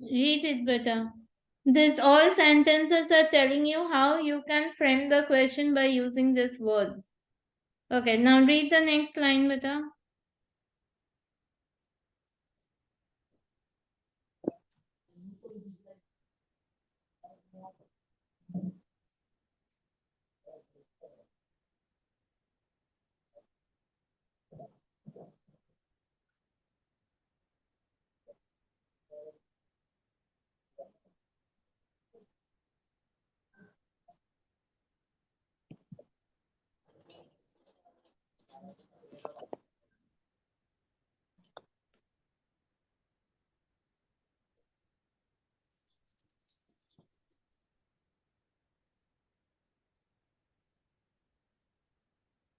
Read it better. This all sentences are telling you how you can frame the question by using these words. Okay, now read the next line beta.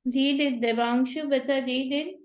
Read it, Devanshu beta, read it.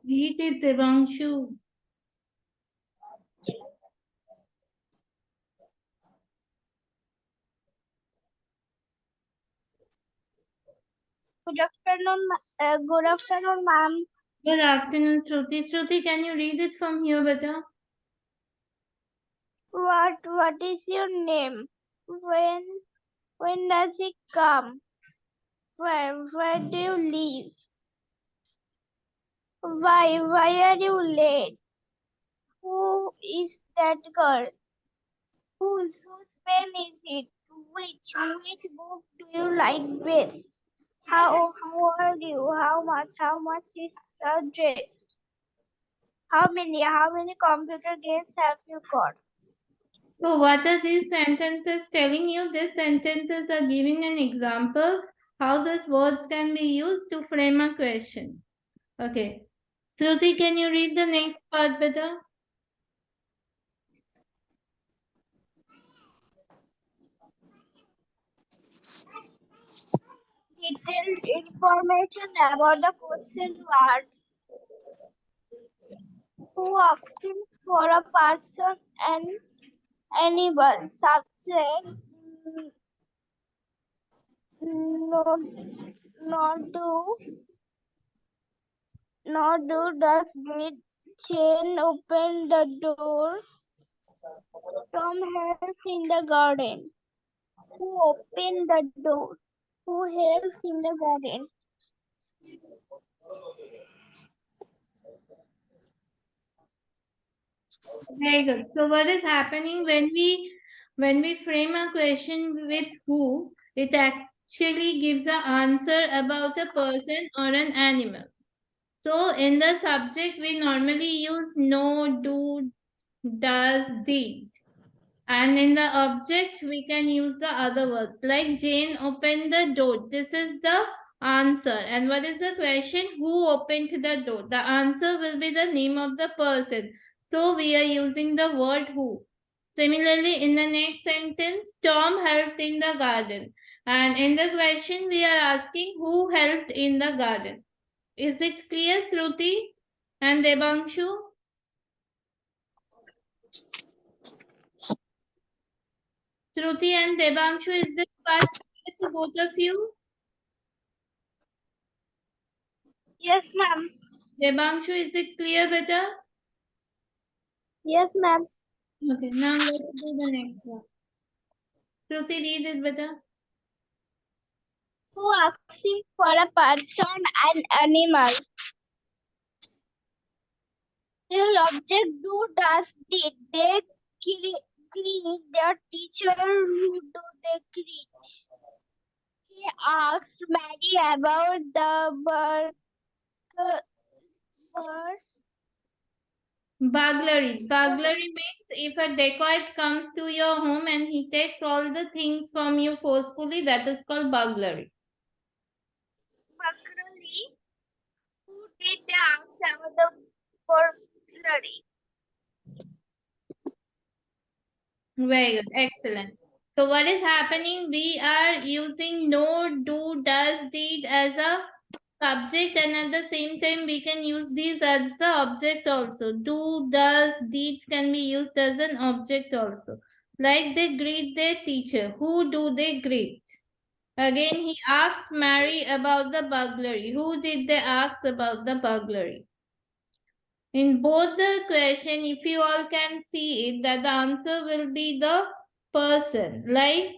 Read it, Devanshu. Good afternoon, ma'am. Good afternoon, Shruti. Shruti, can you read it from here beta? What is your name? When does it come? Where do you live? Why are you late? Who is that girl? Whose pen is it? Which book do you like best? How are you? How much is the dress? How many computer games have you got? So, what are these sentences telling you? These sentences are giving an example how these words can be used to frame a question. Okay. Shruti, can you read the next part better? Detailed information about the question words. Who asking for a person and animal subject not do not do does did Jane open the door. Tom helps in the garden. Who opened the door? Who helps in the garden? Very good. So, what is happening when we frame a question with who? It actually gives an answer about a person or an animal. So, in the subject, we normally use no, do, does, did. And in the object, we can use the other words like Jane opened the door. This is the answer. And what is the question? Who opened the door? The answer will be the name of the person. So we are using the word who. Similarly, in the next sentence, Tom helped in the garden. And in the question, we are asking who helped in the garden. Is it clear, Shruti and Devanshu? Shruti and Devanshu, is this part clear to both of you? Yes, ma'am. Debanshu, is it clear, beta? Yes, ma'am. Okay, now let's do the next one. Shruti, read it, beta. Who asking for a person and animal? Real object do does did they greet their teacher? Who do they greet? He asked Mary about the bird. Burglary. Burglary means if a dacoit comes to your home and he takes all the things from you forcefully, that is called burglary. Burglary. Who did they ask about the burglary? Very good. Excellent. So what is happening? We are using no, do, does, did as a subject, and at the same time we can use these as the object also. Do, does, did can be used as an object also. Like they greet their teacher. Who do they greet? Again, he asks Mary about the burglary. Who did they ask about the burglary? In both the question, if you all can see it, that the answer will be the person. Like,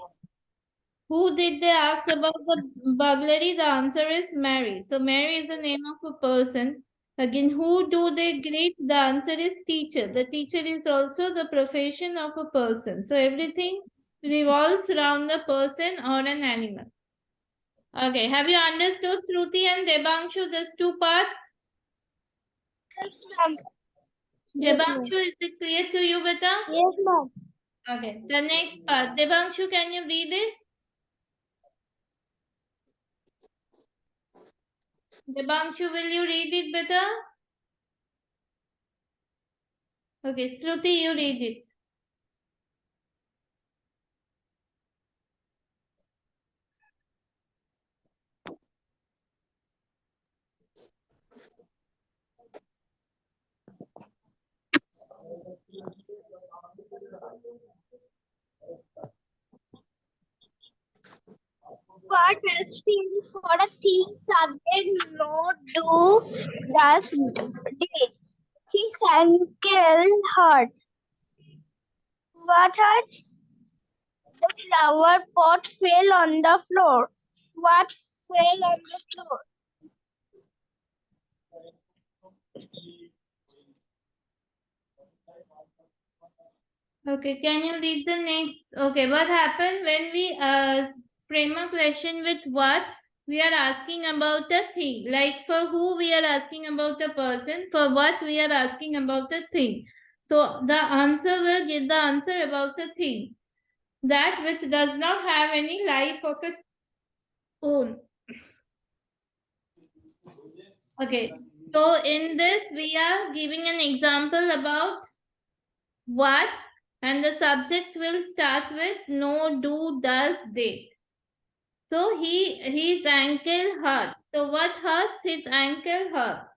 who did they ask about the burglary? The answer is Mary. So, Mary is the name of a person. Again, who do they greet? The answer is teacher. The teacher is also the profession of a person. So, everything revolves around the person or an animal. Okay, have you understood, Shruti and Debanshu, these two parts? Yes, ma'am. Debanshu, is it clear to you, beta? Yes, ma'am. Okay, the next part. Debanshu, can you read it? Debanshu, will you read it, beta? Okay, Shruti, you read it. What else thing for a thing subject no do does did. His ankle hurt. What hurts? The flower pot fell on the floor. What fell on the floor? Okay, can you read the next? Okay, what happened when we frame a question with what? We are asking about a thing. Like for who we are asking about a person, for what we are asking about a thing. So the answer will give the answer about the thing. That which does not have any life of its own. Okay, so in this we are giving an example about what, and the subject will start with no, do, does, did. So his ankle hurts. So what hurts? His ankle hurts.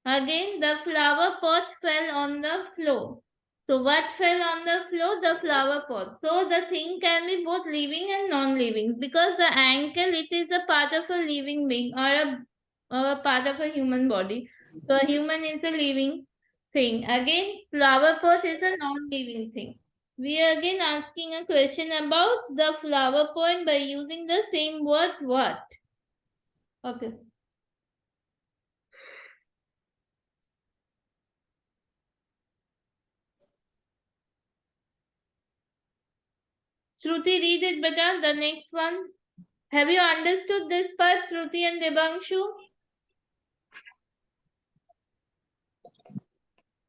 Again, the flower pot fell on the floor. So what fell on the floor? The flower pot. So the thing can be both living and non-living, because the ankle, it is a part of a living being or a part of a human body. So a human is a living thing. Again, flower pot is a non-living thing. We are again asking a question about the flower pot by using the same word what. Okay. Shruti, read it, beta, the next one. Have you understood this part, Shruti and Debanshu?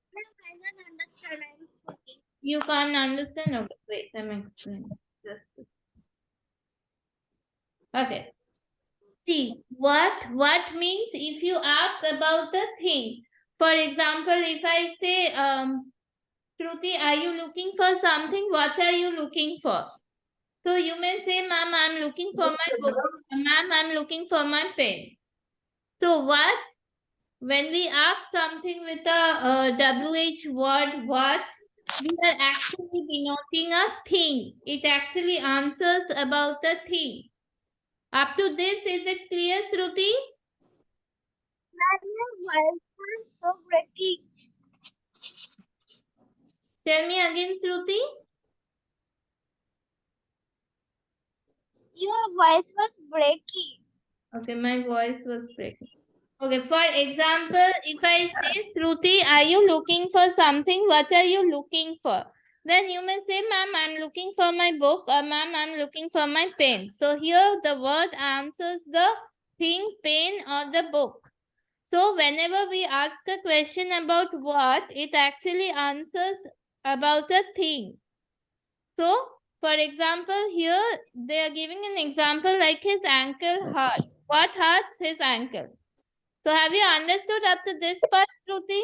I don't understand. I'm speaking. You can't understand? Okay, wait, I'm explaining. Okay. See, what means if you ask about the thing. For example, if I say, Shruti, are you looking for something? What are you looking for? So you may say, ma'am, I'm looking for my book. Ma'am, I'm looking for my pen. So what? When we ask something with a WH word, what, we are actually denoting a thing. It actually answers about the thing. Up to this, is it clear, Shruti? My voice was so breaking. Tell me again, Shruti. Your voice was breaking. Okay, my voice was breaking. Okay, for example, if I say, Shruti, are you looking for something? What are you looking for? Then you may say, ma'am, I'm looking for my book, or ma'am, I'm looking for my pen. So here the word answers the thing, pen, or the book. So whenever we ask a question about what, it actually answers about a thing. So, for example, here they are giving an example like his ankle hurts. What hurts his ankle? So have you understood up to this part, Shruti?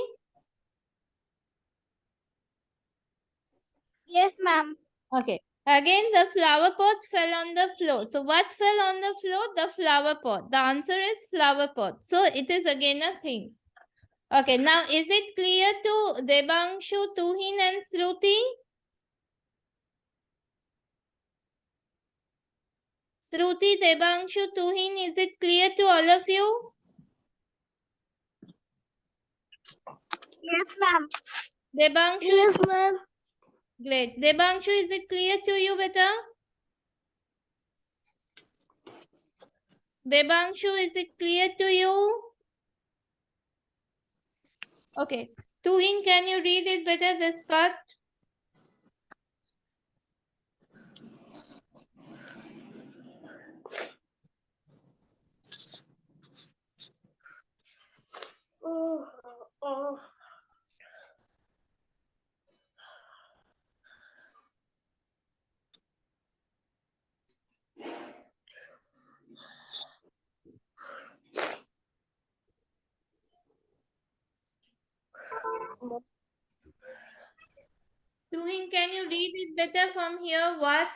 Yes, ma'am. Okay. Again, the flower pot fell on the floor. So what fell on the floor? The flower pot. The answer is flower pot. So it is again a thing. Okay. Now, is it clear to Debangshu, Tuhin and Shruti? Shruti, Debangshu, Tuhin, is it clear to all of you? Yes, ma'am. Debangshu? Yes, ma'am. Great. Debangshu, is it clear to you, beta? Debangshu, is it clear to you? Okay. Tuhin, can you read it better, this part? Tuhin, can you read it better from here? What?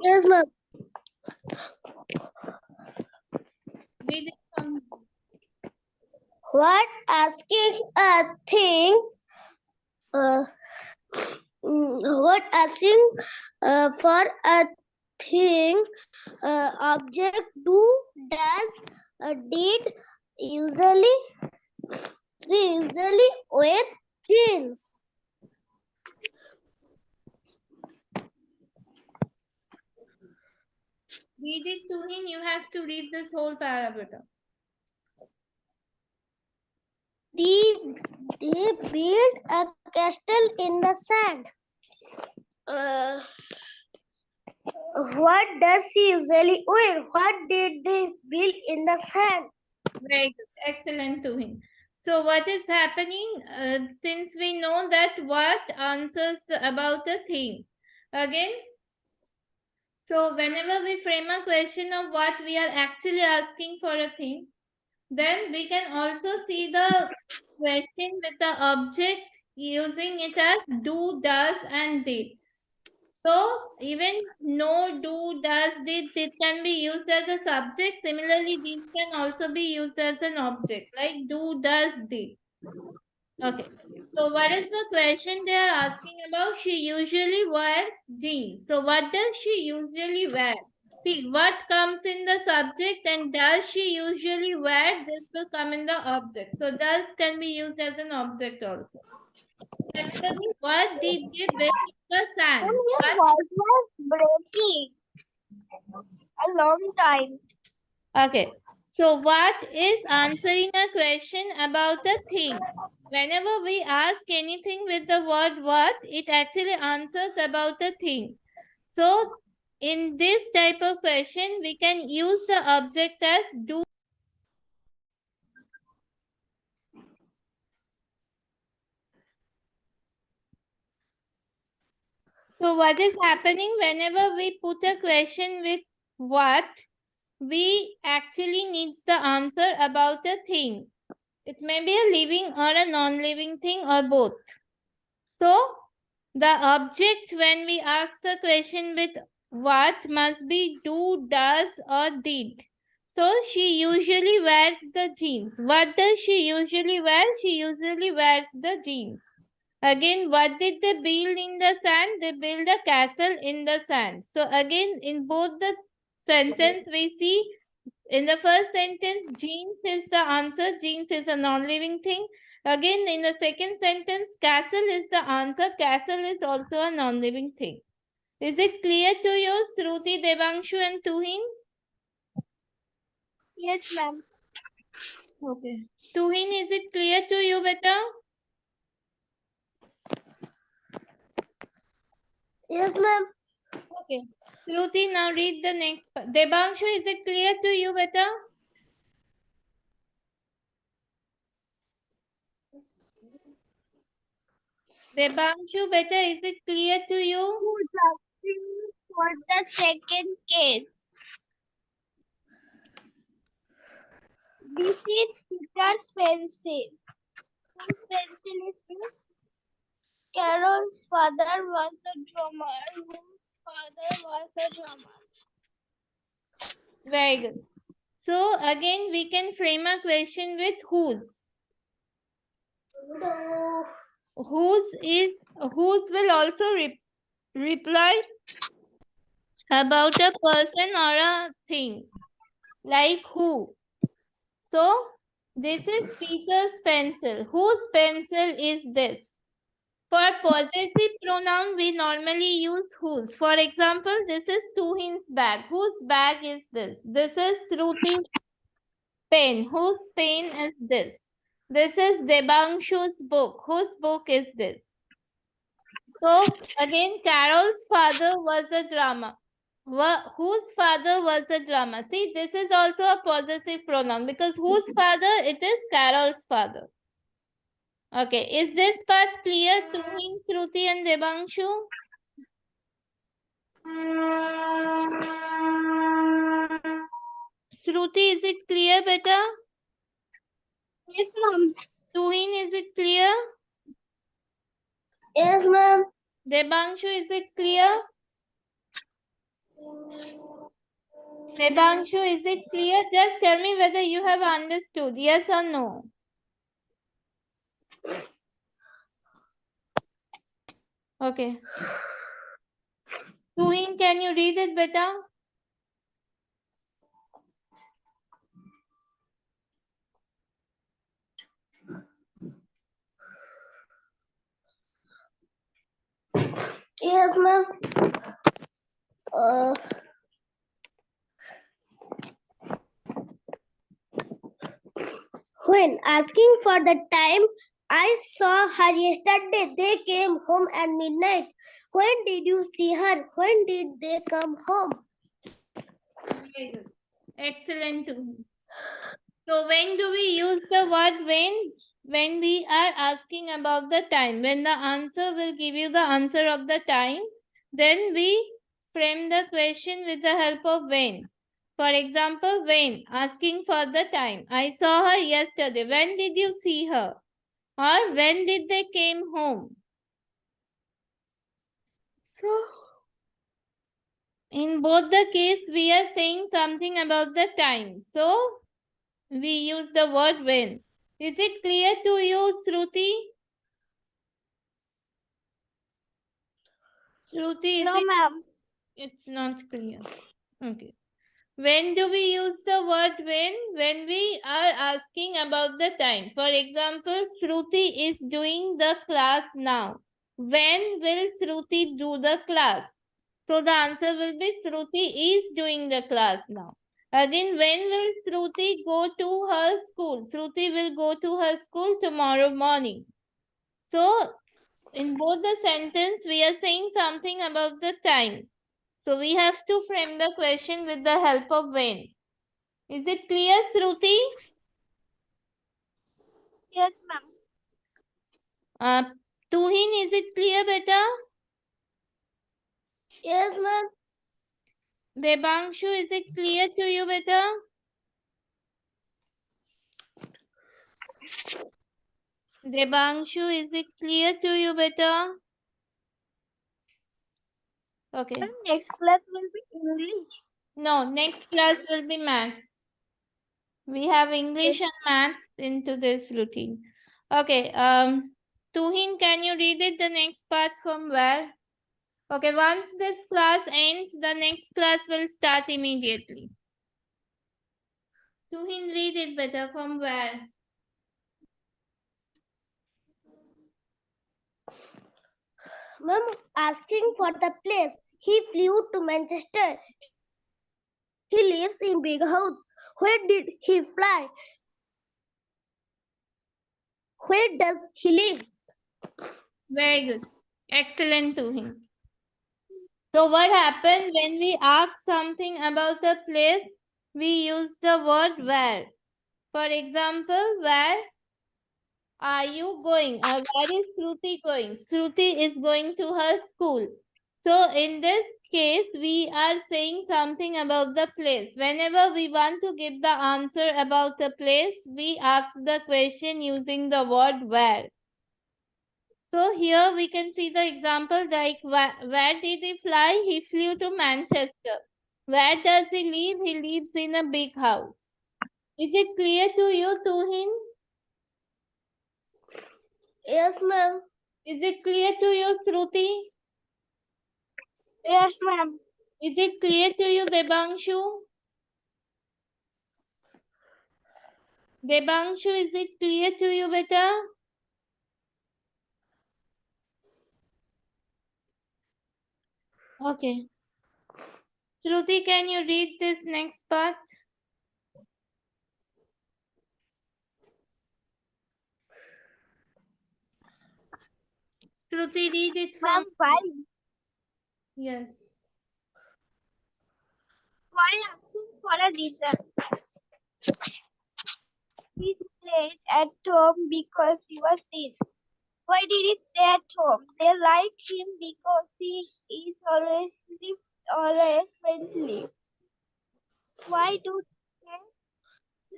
Yes, ma'am. Read it from What asking a thing? What asking for a thing? Object do does did usually she usually wear jeans. read it, Tuhin. You have to read this whole paragraph. They build a castle in the sand. Uh, what does she usually wear? What did they build in the sand? Very good. Excellent, Tuhin. So what is happening? Since we know that what answers about a thing. Again, so whenever we frame a question of what we are actually asking for a thing, then we can also see the question with the object using it as do, does, and did. So even no, do, does, did, it can be used as a subject. Similarly, these can also be used as an object, like do, does, did. Okay. So what is the question they are asking about? She usually wears jeans. So what does she usually wear? See, what comes in the subject and does she usually wear? This will come in the object. So does can be used as an object also. Similarly, what did they build in the sand? His What? voice was breaking a long time. Okay. So what is answering a question about a thing? Whenever we ask anything with the word what, it actually answers about a thing. So in this type of question, we can use the object as do. So what is happening whenever we put a question with what, we actually needs the answer about a thing. It may be a living or a non-living thing or both. So the object when we ask the question with what must be do, does or did. So she usually wears the jeans. What does she usually wear? She usually wears the jeans. Again, what did they build in the sand? They build a castle in the sand. So again, in both the sentence we see In the first sentence, jeans is the answer. Jeans is a non-living thing. Again, in the second sentence, castle is the answer. Castle is also a non-living thing. Is it clear to you, Shruti, Devanshu, and Tuhin? Yes, ma'am. Okay. Tuhin, is it clear to you, beta? Yes, ma'am. Okay. Shruti, now read the next part. Devanshu, is it clear to you, beta? Devanshu, beta, is it clear to you? Who's asking for the second case? This is Peter's pencil. Whose pencil is this? Carol's father was a drummer. Whose father was a drummer? Very good. So again, we can frame a question with whose. Whose will also reply about a person or a thing, like who. So this is Peter's pencil. Whose pencil is this? For possessive pronoun, we normally use whose. For example, this is Tuhin's bag. Whose bag is this? This is Shruti's pen. Whose pen is this? This is Debangshu's book. Whose book is this? So again, Carol's father was a drummer. Whose father was a drummer? See, this is also a possessive pronoun because whose father? It is Carol's father. Okay, is this part clear to him, Shruti and Debangshu? Shruti, is it clear, beta? Yes, ma'am. Tuhin, is it clear? Yes, ma'am. Debangshu, is it clear? Debangshu, is it clear? Just tell me whether you have understood, yes or no. Okay. Tuhin, can you read it, beta? Yes, ma'am. When asking for the time, I saw her yesterday. They came home at midnight. When did you see her? When did they come home? Very good. Excellent, Tuhin. So when do we use the word when? When we are asking about the time. When the answer will give you the answer of the time, then we frame the question with the help of when. For example, when asking for the time. I saw her yesterday. When did you see her? Or when did they came home? So in both the case, we are saying something about the time. So we use the word when. Is it clear to you, Shruti? Shruti, No, ma'am. it's not clear. Okay. When do we use the word when? When we are asking about the time. For example, Shruti is doing the class now. When will Shruti do the class? So the answer will be Shruti is doing the class now. Again, when will Shruti go to her school? Shruti will go to her school tomorrow morning. So in both the sentence, we are saying something about the time. So we have to frame the question with the help of when. Is it clear, Shruti? Yes, ma'am. Tuhin, is it clear, beta? Yes, ma'am. Debangshu, is it clear to you, beta? Debangshu, is it clear to you, beta? Okay. Next class will be English. No, next class will be maths. We have English and maths into this routine. Okay. Tuhin, can you read it the next part from where? Okay, once this class ends, the next class will start immediately. Tuhin, read it better. From where? Ma'am, asking for the place. He flew to Manchester. He lives in big house. Where did he fly? Where does he live? Very good. Excellent, Tuhin. So what happened when we ask something about a place? We use the word where. For example, where are you going? Or where is Shruti going? Shruti is going to her school. So in this case, we are saying something about the place. Whenever we want to give the answer about the place, we ask the question using the word where. So here we can see the example like where did he fly? He flew to Manchester. Where does he live? He lives in a big house. Is it clear to you, Tuhin? Yes, ma'am. Is it clear to you, Shruti? Yes, ma'am. Is it clear to you, Debangshu? Debangshu, is it clear to you, beta? Okay. Shruti, can you read this next part? Shruti, read it from. Ma'am, why? Yes. Why asking for a reason? He stayed at home because he was sick. Why did he stay at home? They like him because he is always friendly. Why do they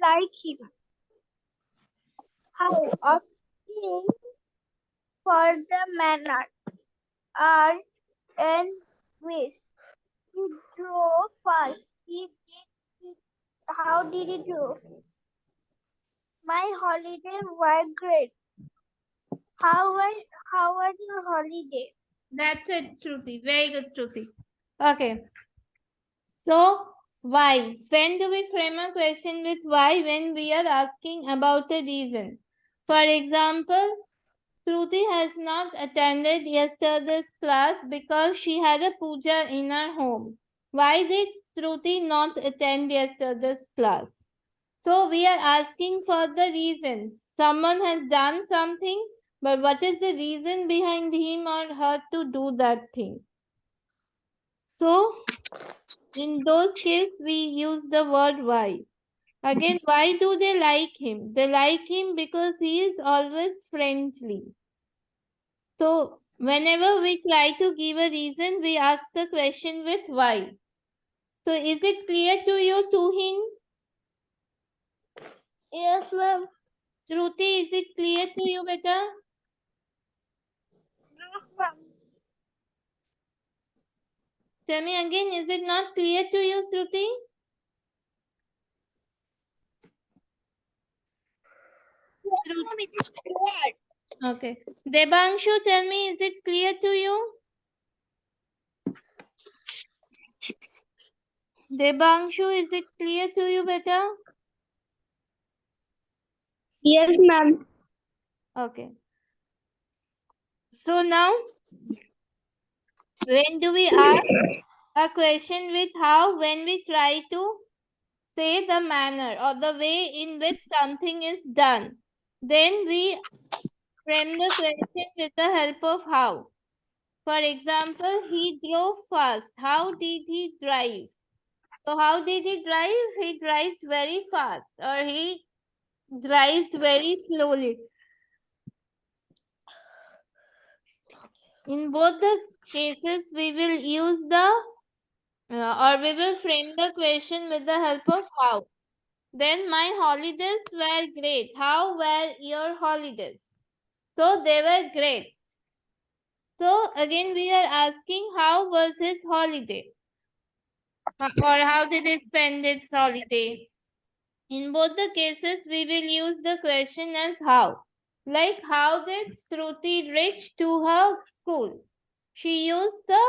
like him? How asking for the manner are and ways. He drove fast. How did he do? My holiday was great. How was your holiday? That's it, Shruti. Very good, Shruti. Okay. So, why? When do we frame a question with why when we are asking about a reason? For example, Shruti has not attended yesterday's class because she had a puja in her home. Why did Shruti not attend yesterday's class? So we are asking for the reasons. Someone has done something, but what is the reason behind him or her to do that thing? So in those cases, we use the word why. Again, why do they like him? They like him because he is always friendly. So whenever we try to give a reason, we ask the question with why. So is it clear to you, Tuhin? Yes, ma'am. Shruti, is it clear to you, beta? Yes, ma'am. Tell me again, is it not clear to you, Shruti? Yes, ma'am, it is clear. Okay. Debangshu, tell me, is it clear to you? Debangshu, is it clear to you, beta? Yes, ma'am. Okay. So now, when do we ask a question with how? When we try to say the manner or the way in which something is done. Then we frame the question with the help of how. For example, he drove fast. How did he drive? So how did he drive? He drives very fast or he drives very slowly. In both the cases, we will use the or we will frame the question with the help of how. Then my holidays were great. How were your holidays? So they were great. So again we are asking how was his holiday? Or how did he spend his holiday? In both the cases, we will use the question as how. Like how did Shruti reach to her school? She used the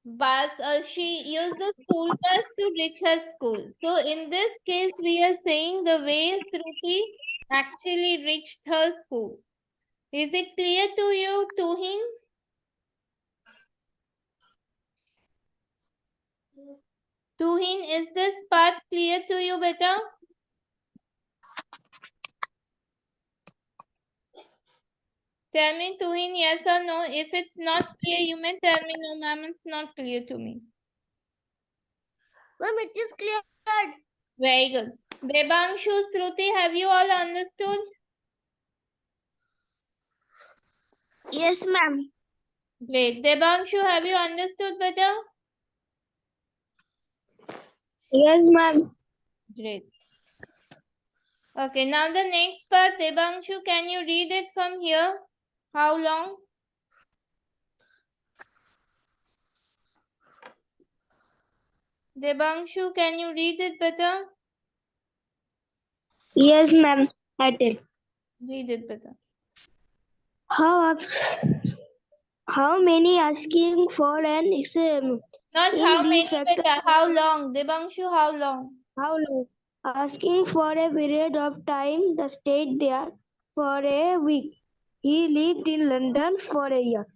bus, she used the school bus to reach her school. So in this case, we are saying the way Shruti actually reached her school. Is it clear to you, Tuhin? Tuhin, is this part clear to you, beta? Tell me, Tuhin, yes or no. If it's not clear, you may tell me, no, ma'am, it's not clear to me. Ma'am, it is clear. Very good. Debangshu, Shruti, have you all understood? Yes, ma'am. Great. Debangshu, have you understood, beta? Yes, ma'am. Great. Okay, now the next part, Debangshu, can you read it from here? How long? Debangshu, can you read it better? Yes, ma'am. I did. Read it better. How many asking for an exam? Not In how the many, factor, beta. How long? Debangshu, how long? how long? Asking for a period of time. The stayed there for a week. He lived in London for a year.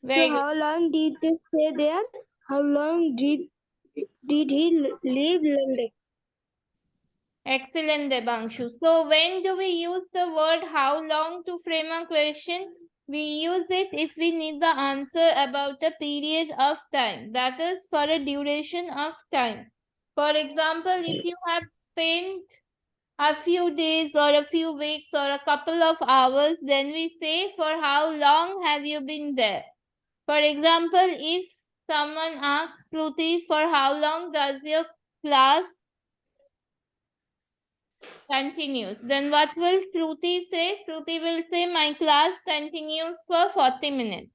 Very So good. how long did they stay there? How long did he live London? Excellent, Debangshu. So when do we use the word how long to frame a question? We use it if we need the answer about a period of time. That is for a duration of time. For example, if you have spent a few days or a few weeks or a couple of hours, then we say, for how long have you been there? For example, if someone asks Shruti, for how long does your class continues? Then what will Shruti say? Shruti will say, my class continues for 40 minutes.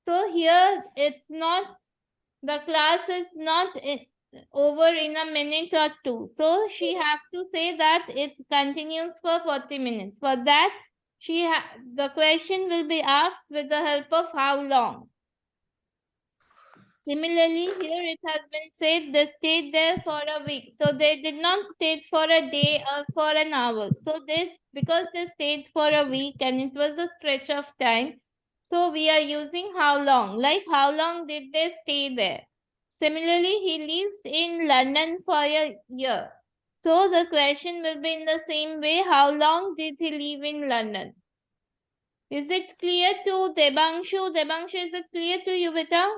So here it's not, the class is not over in a minute or two. So she have to say that it continues for 40 minutes. For that, the question will be asked with the help of how long. Similarly, here it has been said they stayed there for a week. So they did not stay for a day or for an hour. So because they stayed for a week and it was a stretch of time, so we are using how long. Like how long did they stay there? Similarly, he lived in London for a year. So the question will be in the same way, how long did he live in London? Is it clear to Debangshu? Debangshu, is it clear to you, beta?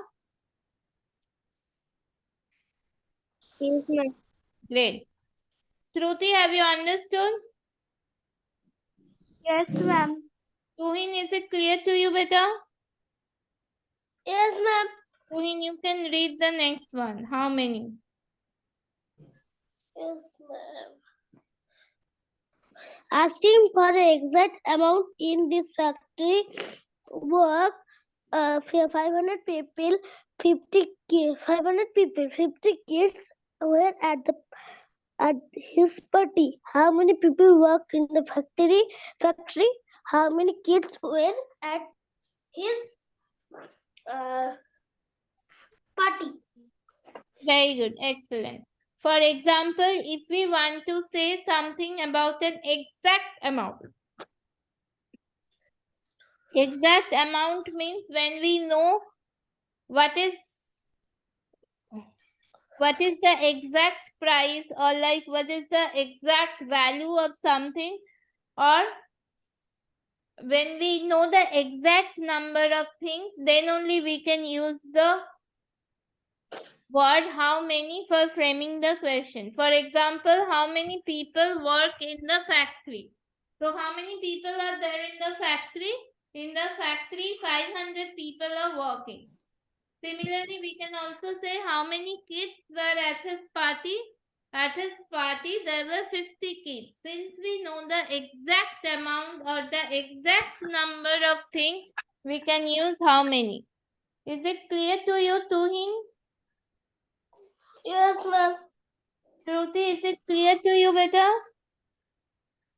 Yes, ma'am. Great. Shruti, have you understood? Yes, ma'am. Tuhin, is it clear to you, beta? Yes, ma'am. Tuhin, you can read the next one. How many? Yes, ma'am. Asking for the exact amount in this factory work 500 people 500 people 50 kids were at his party. How many people worked in the factory? How many kids were at his party? Very good. Excellent. For example, if we want to say something about an exact amount. Exact amount means when we know what is the exact price, or like what is the exact value of something, or when we know the exact number of things, then only we can use the word how many for framing the question. For example, how many people work in the factory? So how many people are there in the factory? In the factory, 500 people are working. Similarly, we can also say how many kids were at his party. At his party, there were 50 kids. Since we know the exact amount or the exact number of things, we can use how many. Is it clear to you, Tuhin? Yes, ma'am. Shruti, is it clear to you, beta?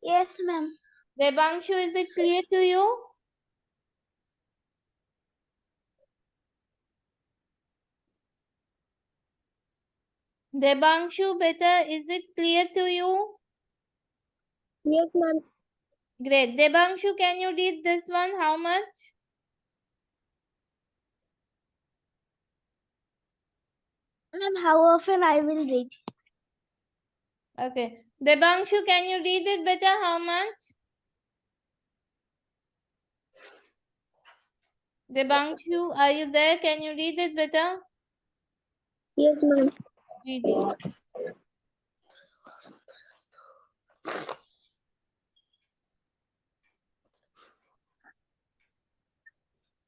Yes, ma'am. Debangshu, is it clear to you? Debangshu, beta, is it clear to you? Yes, ma'am. Great. Debangshu, can you read this one? How much? Ma'am, how often I will read? Okay. Debangshu, can you read it better? How much? Debangshu, are you there? Can you read it better? Yes, ma'am. Read it.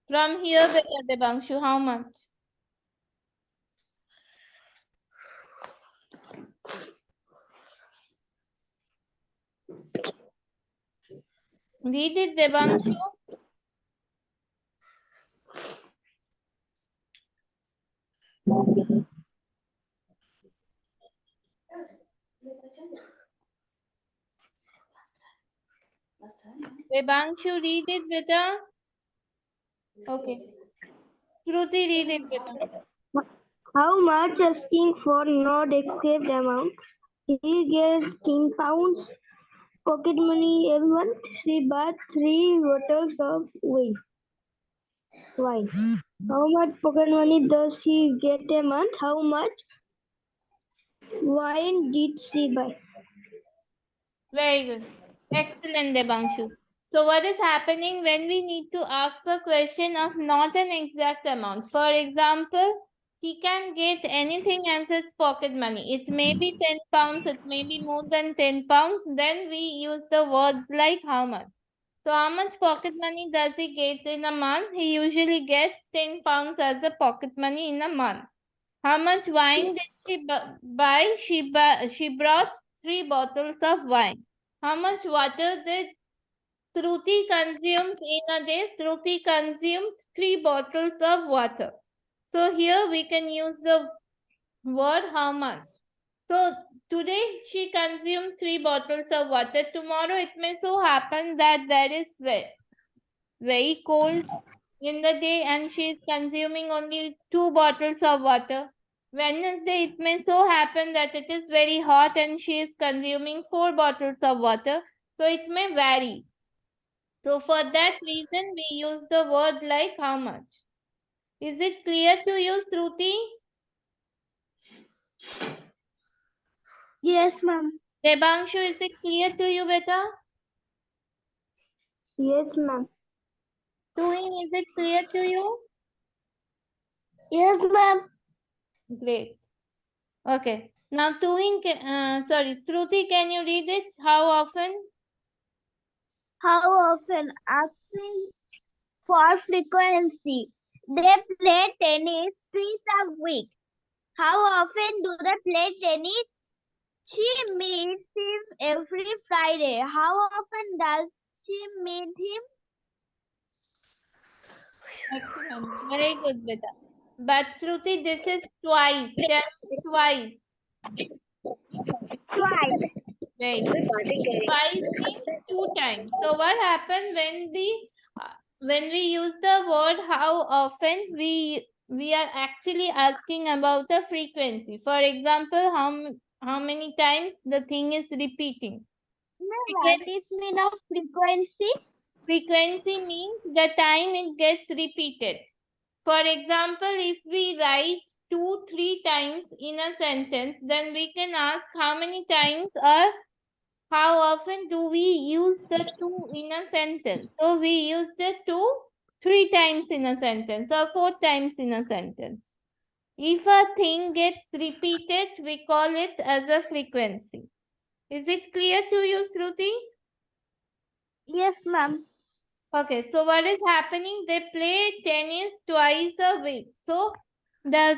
From here, better, Debangshu, how much? Read it, Debangshu. Debangshu, read it better. Okay. Shruti, read it better. How much asking for not except amount? He gets 10 pounds pocket money every month. She bought 3 bottles of wine. How much pocket money does she get a month? How much wine did she buy? Very good. Excellent, Debangshu. So what is happening when we need to ask a question of not an exact amount? For example, he can get anything as its pocket money. It may be 10 pounds, it may be more than 10 pounds. Then we use the words like how much. So how much pocket money does he get in a month? He usually gets 10 pounds as a pocket money in a month. How much wine did she buy? She brought 3 bottles of wine. How much water did Shruti consume in a day? Shruti consumed 3 bottles of water. So here we can use the word how much. So today she consumed 3 bottles of water. Tomorrow it may so happen that there is very cold in the day and she is consuming only 2 bottles of water. Wednesday, it may so happen that it is very hot and she is consuming 4 bottles of water. So it may vary. So for that reason, we use the word like how much. Is it clear to you, Shruti? Yes, ma'am. Debangshu, is it clear to you, beta? Yes, ma'am. Tuhin, is it clear to you? Yes, ma'am. Great. Okay. Now, Tuhin, Shruti, can you read it? How often? How often? Asking for frequency. They play tennis 3 times a week. How often do they play tennis? She meets him every Friday. How often does she meet him? Excellent. Very good, beta. But Shruti, this is twice. Tell me twice. Twice. Right. Twice means 2 times. So what happened when we use the word how often, we are actually asking about the frequency. For example, how many times the thing is repeating. What is mean of frequency? Frequency means the time it gets repeated. For example, if we write 2, 3 times in a sentence, then we can ask how many times or how often do we use the 2 in a sentence. So we use the 2 3 times in a sentence or 4 times in a sentence. If a thing gets repeated, we call it as a frequency. Is it clear to you, Shruti? Yes, ma'am. Okay, so what is happening? They play tennis twice a week. So the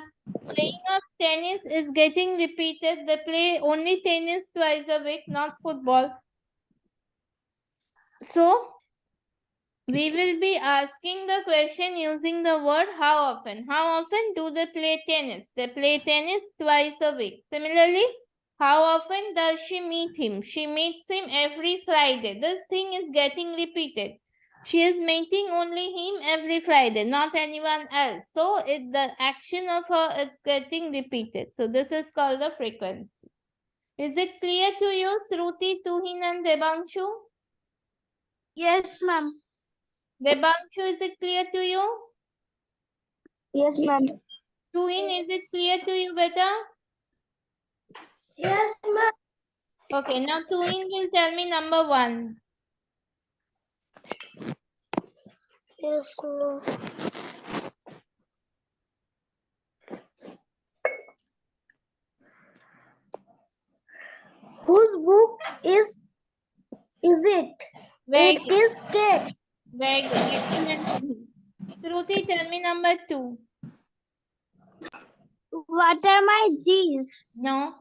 playing of tennis is getting repeated. They play only tennis twice a week, not football. So we will be asking the question using the word how often. How often do they play tennis? They play tennis twice a week. Similarly, how often does she meet him? She meets him every Friday. This thing is getting repeated. She is meeting only him every Friday, not anyone else. So the action of her is getting repeated. So this is called the frequency. Is it clear to you, Shruti, Tuhin and Debanshu? Yes, ma'am. Debanshu, is it clear to you? Yes, ma'am. Tuhin, is it clear to you, beta? Yes, ma'am. Okay, now Tuhin will tell me number 1. Yes, ma'am. Whose book is it? Very It good. is Kate. Very good. Excellent. Tuhin. Shruti, tell me number 2. What are my jeans? No?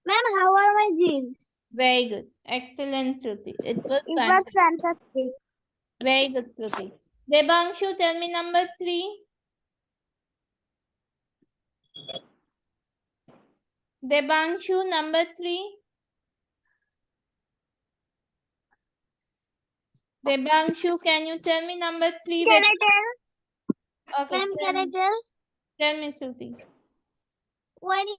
Ma'am, how are my jeans? Very good. Excellent, Shruti. It was It was fantastic. fantastic. Very good, Shruti. Debanshu, tell me number 3. Debanshu, number 3. Debanshu, can you tell me number 3? Can I tell? Okay, Ma'am, can I tell? tell me, Shruti. When